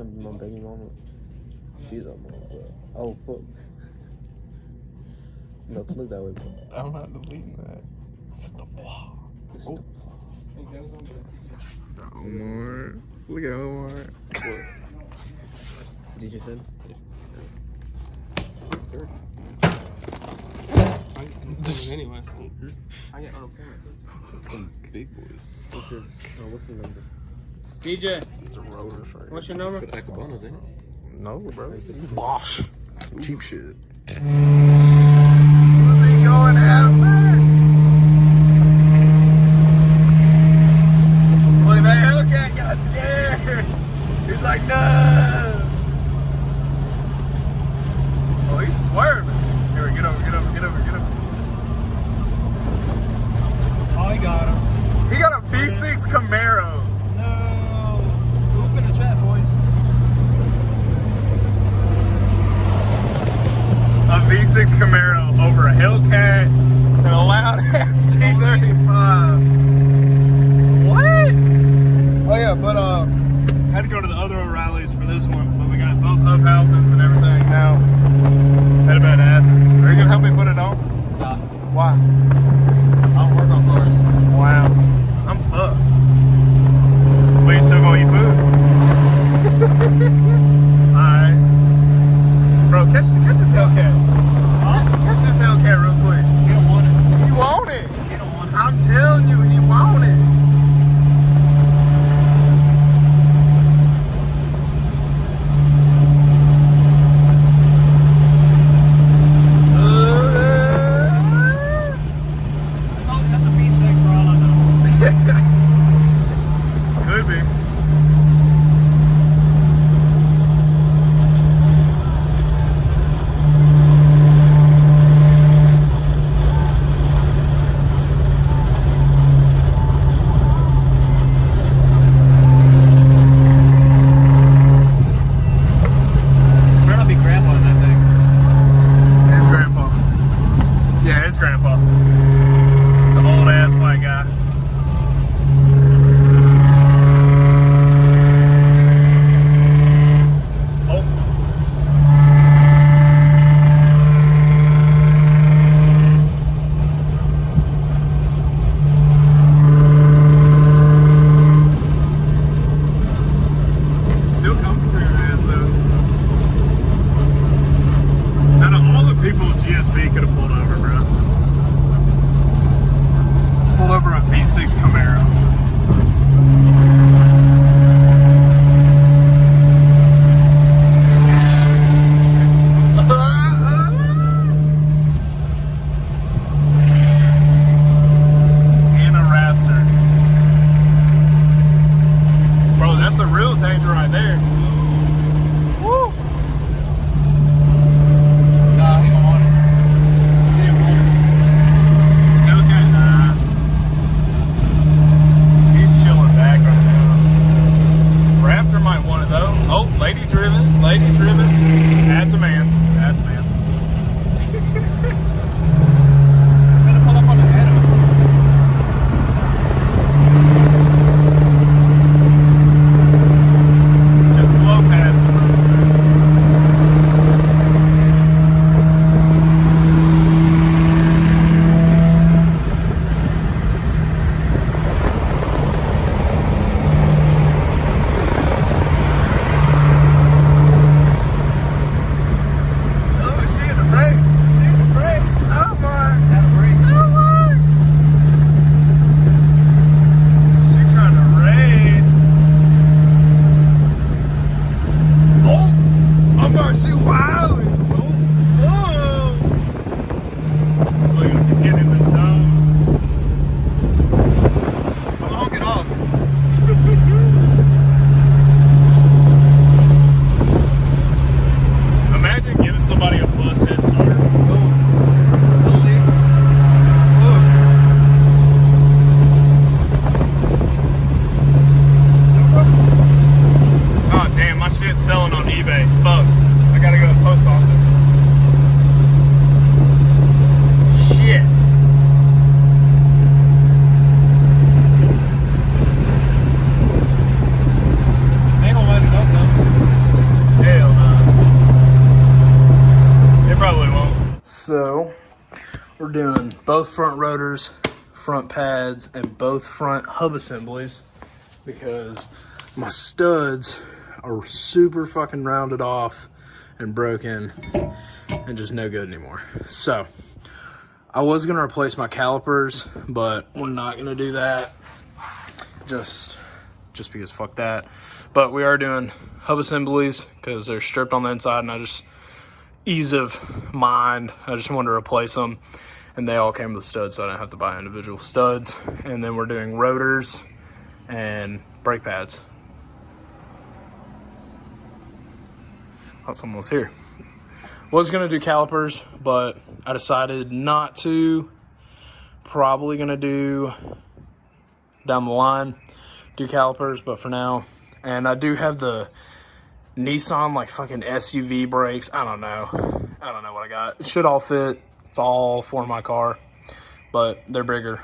trying to be my baby mama. She's a mom, bro. Oh, fuck. No, look that way, bro. I'm not deleting that. It's the vlog. Oh. Omar. Look at Omar. What? Did you send? Sure. Anyway. I get on Some big boys. What's the number? DJ, It's a rotor for what's your number? It's Acabanos, ain't it? No, bro. Bosh. Cheap shit. What's he going after? Look, that Hellcat got scared. He's like, no. Oh, he's swerving. Here, get over. Oh, he got him. He got a V6 Camaro. No. Goof in the chat, boys. A V6 Camaro over a Hellcat and a loud ass G35. What? Oh yeah, but had to go to the other O'Reillys for this one, but we got both hub housings and everything now. Headed back to Athens. Are you gonna help me put it on? Nah. Why? I don't work on cars. Wow, I'm fucked. But you still gonna eat food? Alright. Bro, catch this Hellcat. Huh? Catch this Hellcat real quick. He don't want it. He want it. He don't want it. I'm telling you, he want it. That's a V6 for all I know. Could be. Better not be grandpa in that thing. His grandpa. Yeah, his grandpa. It's an old ass white guy. Oh. Still coming through this though. Out of all the people GSB could have pulled over, bro. Pulled over a V6 Camaro. And a Raptor. Bro, that's the real danger right there. Woo! Nah, he don't want it. He didn't want it. Hellcat, nah. He's chilling back right now. Raptor might want it though. Oh, lady driven. That's a man. Better pull up on the head of it. Just blow past him. So we're doing both front rotors, front pads, and both front hub assemblies because my studs are super fucking rounded off and broken and just no good anymore. So I was gonna replace my calipers, but we're not gonna do that just because fuck that. But we are doing hub assemblies because they're stripped on the inside, and I just, ease of mind, I just wanted to replace them, and they all came with studs, so I didn't have to buy individual studs. And then we're doing rotors and brake pads. Oh, someone was here. Was gonna do calipers, but I decided not to. Probably gonna do down the line, do calipers, but for now. And I do have the Nissan like fucking SUV brakes. I don't know what I got. It should all fit. It's all for my car, but they're bigger.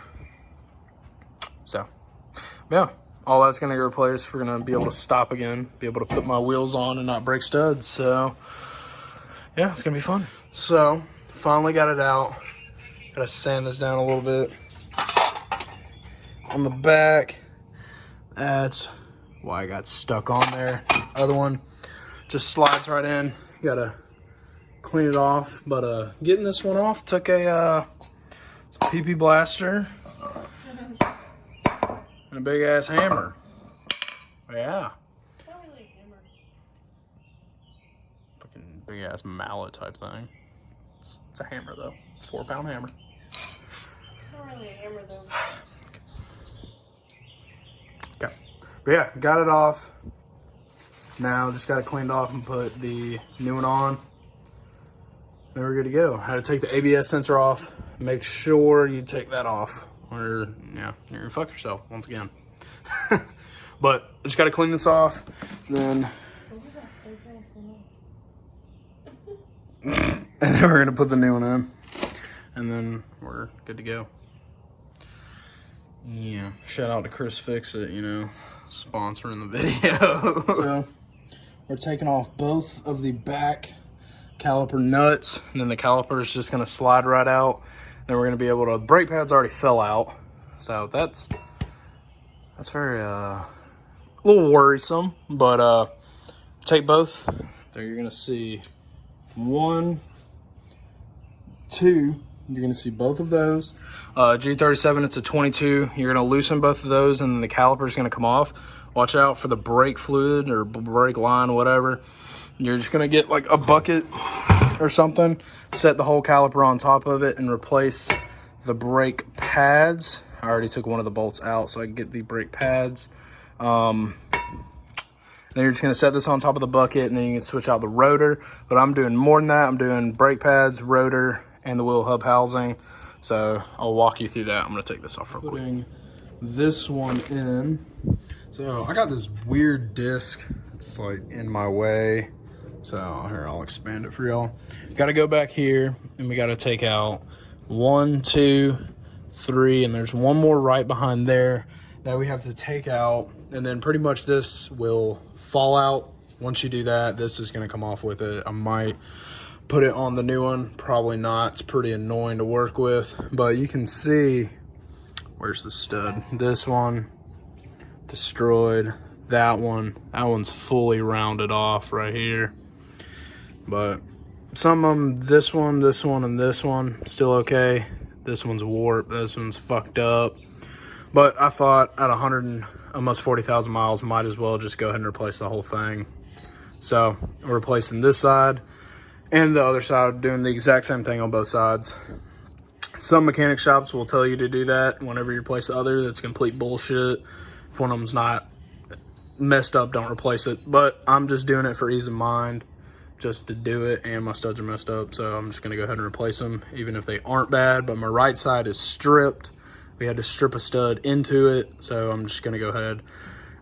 So yeah, all that's gonna get replaced. We're gonna be able to stop again, be able to put my wheels on and not break studs. So yeah, it's gonna be fun. So finally got it out. Gotta sand this down a little bit. On the back, that's why I got stuck on there. Other one just slides right in. Gotta clean it off. But getting this one off took a PP blaster and a big ass hammer. Yeah. It's not really a hammer. Fucking big ass mallet type thing. It's a hammer though. It's a 4-pound hammer. It's not really a hammer though. Okay. But yeah, got it off. Now just got it cleaned off and put the new one on. Then we're good to go. Had to take the ABS sensor off. Make sure you take that off, or yeah, you're gonna fuck yourself once again. But I just got to clean this off. Then and then we're gonna put the new one in, and then we're good to go. Yeah, shout out to Chris Fix It, you know, sponsoring the video. So we're taking off both of the back caliper nuts, and then the caliper is just gonna slide right out. Then we're gonna be able to, the brake pads already fell out, so that's very a little worrisome. But take both. There you're gonna see 1, 2. You're gonna see both of those. G37, it's a 22. You're gonna loosen both of those, and then the caliper is gonna come off. Watch out for the brake fluid or brake line, whatever. You're just gonna get like a bucket or something, set the whole caliper on top of it, and replace the brake pads. I already took one of the bolts out so I can get the brake pads. Then you're just gonna set this on top of the bucket, and then you can switch out the rotor. But I'm doing more than that. I'm doing brake pads, rotor, and the wheel hub housing. So I'll walk you through that. I'm gonna take this off real quick. Putting this one in. So I got this weird disc. It's like in my way. So here, I'll expand it for y'all. Got to go back here, and we got to take out 1, 2, 3, and there's one more right behind there that we have to take out. And then pretty much this will fall out. Once you do that, this is gonna come off with it. I might put it on the new one, probably not. It's pretty annoying to work with, but you can see, where's the stud? This one destroyed. That one's fully rounded off right here. But some of them, this one, and this one, still okay. This one's warped, this one's fucked up. But I thought at 100 and almost 40,000 miles, might as well just go ahead and replace the whole thing. So we're replacing this side and the other side, doing the exact same thing on both sides. Some mechanic shops will tell you to do that whenever you replace the other. That's complete bullshit. If one of them's not messed up, don't replace it. But I'm just doing it for ease of mind, just to do it, and my studs are messed up, so I'm just gonna go ahead and replace them, even if they aren't bad. But my right side is stripped. We had to strip a stud into it, so I'm just gonna go ahead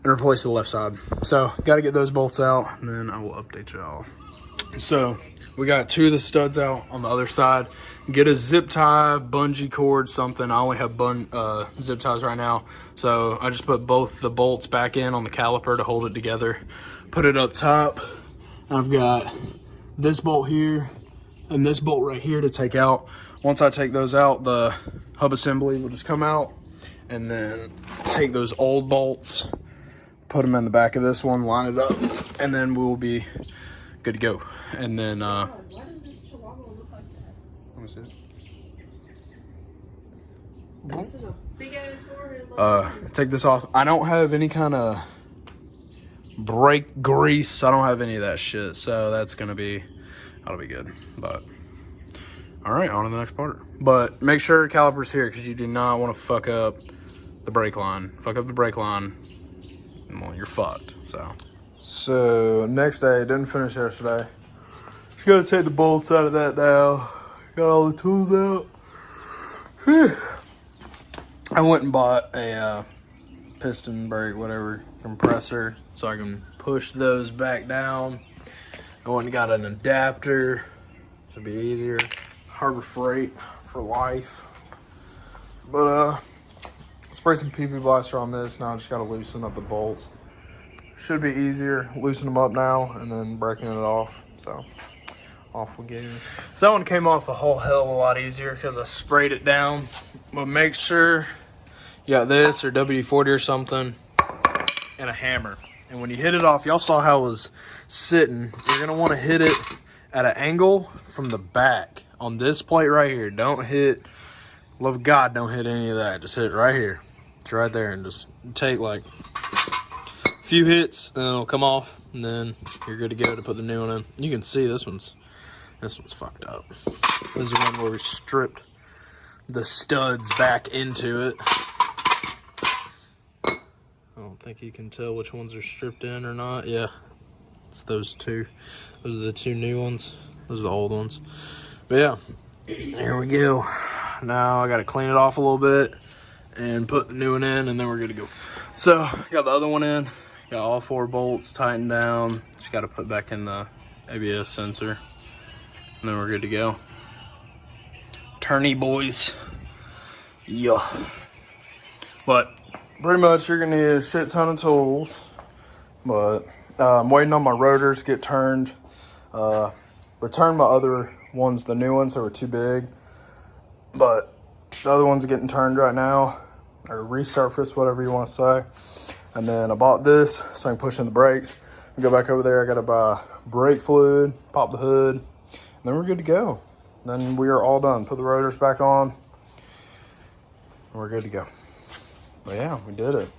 and replace the left side. So got to get those bolts out, and then I will update y'all. So we got 2 of the studs out on the other side. Get a zip tie, bungee cord, something. I only have zip ties right now, so I just put both the bolts back in on the caliper to hold it together. Put it up top. I've got this bolt here, and this bolt right here to take out. Once I take those out, the hub assembly will just come out, and then take those old bolts, put them in the back of this one, line it up, and then we'll be good to go. And then Why does this chihuahua look like that? let me see it. This is a big ass forehead. Take this off. I don't have any kind of brake grease. I don't have any of that shit, so that'll be good. But all right, on to the next part. But make sure caliper's here, because you do not want to fuck up the brake line. Fuck up the brake line, well, you're fucked. So next day, didn't finish yesterday. Just gotta take the bolts out of that now. Got all the tools out. I went and bought a piston brake, whatever, compressor, so I can push those back down. I went and got an adapter to be easier. Harbor Freight for life. But spray some PP Blaster on this. Now I just gotta loosen up the bolts. Should be easier. Loosen them up now and then breaking it off. So off we go. So that one came off a whole hell of a lot easier because I sprayed it down. But make sure you got this or WD-40 or something and a hammer. And when you hit it off, y'all saw how it was sitting. You're gonna want to hit it at an angle from the back on this plate right here. Don't hit, love God, don't hit any of that. Just hit it right here. It's right there, and just take like a few hits and it'll come off, and then you're good to go to put the new one in. You can see this one's fucked up. This is the one where we stripped the studs back into it. I don't think you can tell which ones are stripped in or not. Yeah, it's those two. Those are the two new ones. Those are the old ones. But yeah, there we go. Now I got to clean it off a little bit and put the new one in, and then we're good to go. So got the other one in. Got all 4 bolts tightened down. Just got to put back in the ABS sensor, and then we're good to go. Turny boys. Yeah. But pretty much you're gonna need a shit ton of tools. But I'm waiting on my rotors to get turned. Returned my other ones, the new ones that were too big. But the other ones are getting turned right now, or resurfaced, whatever you want to say. And then I bought this so I can push in the brakes. We go back over there, I gotta buy brake fluid, pop the hood, and then we're good to go. Then we are all done. Put the rotors back on, and we're good to go. But yeah, we did it.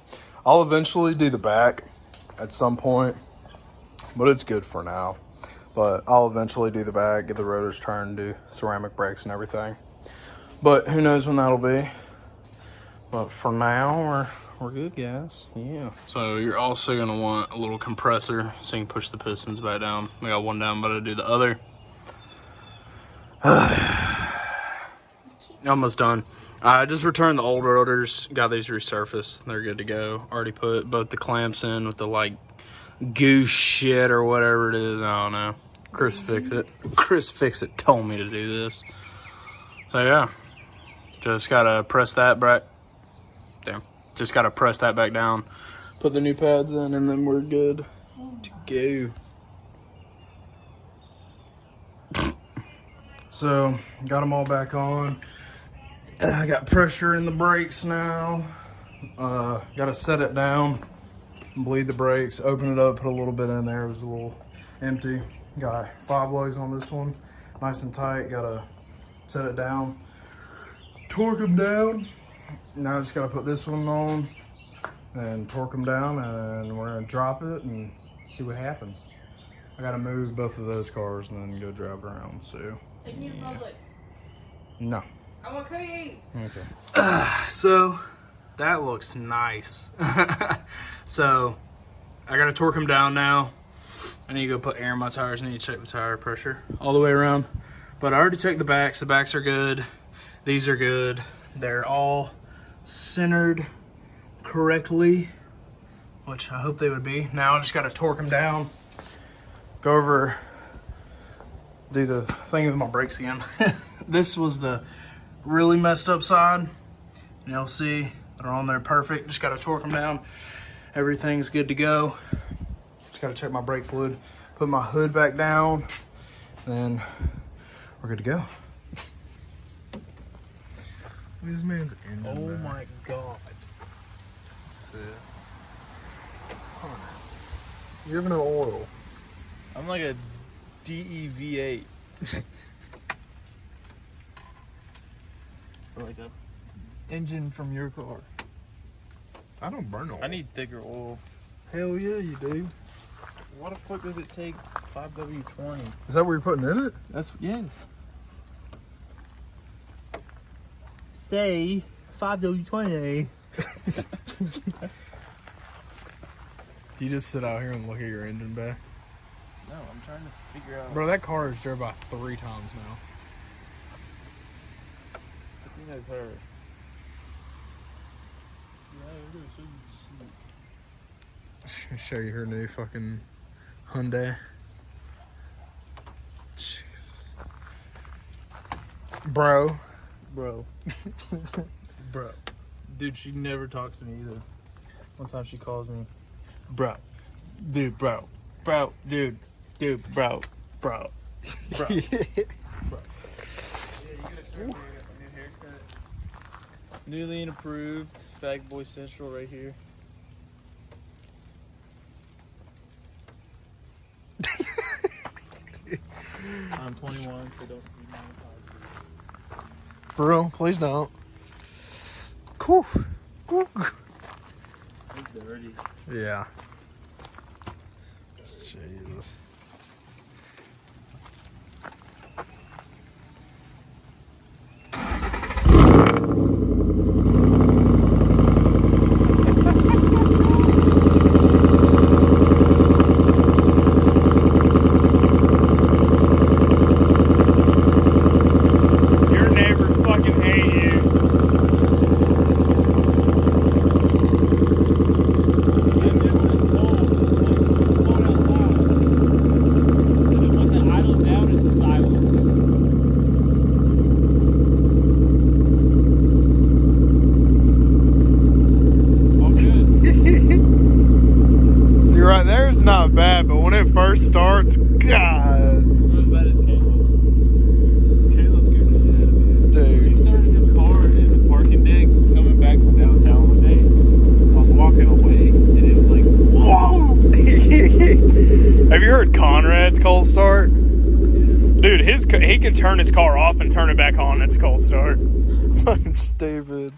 I'll eventually do the back at some point, but it's good for now. But I'll eventually do the back, get the rotors turned, do ceramic brakes and everything. But who knows when that'll be. But for now, we're good, guys. Yeah. So you're also gonna want a little compressor so you can push the pistons back down. We got one down, but I'll do the other. Almost done. I just returned the old rotors, got these resurfaced. They're good to go. Already put both the clamps in with the like goose shit or whatever it is. I don't know. Chris Fix It told me to do this. So yeah, just gotta press that back. Damn. Just gotta press that back down. Put the new pads in, and then we're good to go. So got them all back on. I got pressure in the brakes now. Gotta set it down, bleed the brakes, open it up, put a little bit in there. It was a little empty. Got 5 lugs on this one, nice and tight. Gotta set it down, torque them down. Now I just gotta put this one on and torque them down, and we're gonna drop it and see what happens. I gotta move both of those cars and then go drive around. So Take me to Publix. no. I want cookies. Okay. So that looks nice. So I gotta torque them down now. I need to go put air in my tires. I need to check the tire pressure all the way around. But I already checked the backs. The backs are good. These are good. They're all centered correctly, which I hope they would be. Now I just gotta torque them down. Go over, do the thing with my brakes again. This was the really messed up side, and you'll see they're on there perfect. Just got to torque them down. Everything's good to go. Just got to check my brake fluid, put my hood back down, then We're good to go. This man's engine. Oh back. my god. That's it. You have no oil. I'm like a DEV8. Or like a engine from your car. I don't burn oil. I need thicker oil. Hell yeah, you do. What the fuck does it take 5W20? Is that what you're putting in it? That's, yes. Say 5W20. Do you just sit out here and look at your engine bay? No, I'm trying to figure out. Bro, that car is drove by 3 times now. I think that's her. Show you her new fucking Hyundai. Jesus. Bro. Bro. Bro. Dude, she never talks to me either. One time she calls me, bro. Dude, bro. Bro, dude. Dude, bro. Bro. Bro. Bro. Yeah, you gotta start getting a new haircut. Newly and approved. Fag Boy Central right here. I'm 21, so don't be monetized. For real, please don't. Cool. Cool. It's dirty. Yeah. Jesus. Your neighbors fucking hate you. See, right there is not bad, but when it first starts, God. It's not as bad as Caleb's. Caleb scared the shit out of me. Dude. He started his car in the parking deck coming back from downtown one day. I was walking away and it was like, whoa! Have you heard Conrad's cold start? Dude, he could turn his car off and turn it back on. It's cold start. It's fucking stupid.